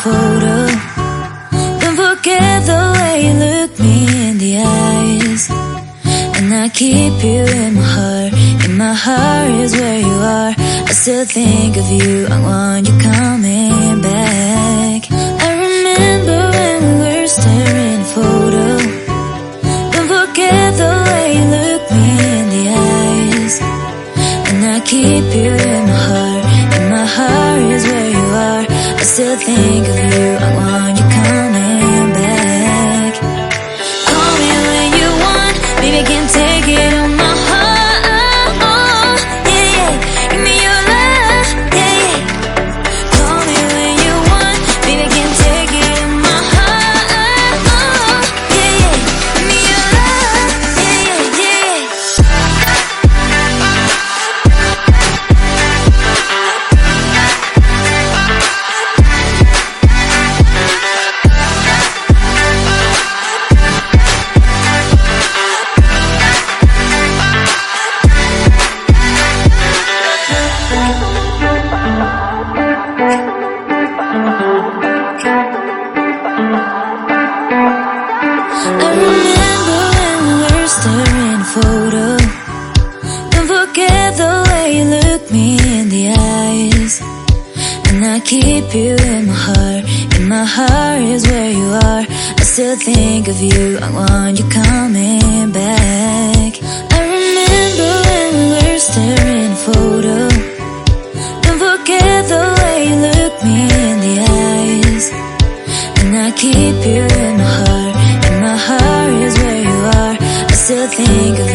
photo. Don't forget the way you look me in the eyes. And I keep you in my heart. In my heart is where you are. I still think of you. I want you coming back. I remember when we were staring at a photo. Don't forget the way you look me in the eyes. And I keep you in my heart. In my heart is where you are. I still think of you. I want you coming back. Call me when you want. Baby, I can take it on my heart. Yeah, yeah. Give me your love. Yeah, yeah. Call me when you want. Baby, I can take it on my heart. Yeah, yeah. Give me your love. Yeah, yeah, yeah. I remember when we were staring at a photo. Don't forget the way you look me in the eyes. And I keep you in my heart. In my heart is where you are. I still think of you. I want you coming back. I remember when we were staring at a photo. Don't forget the way you look me in the eyes. And I keep you in my heart. In my heart is where you are. I still think of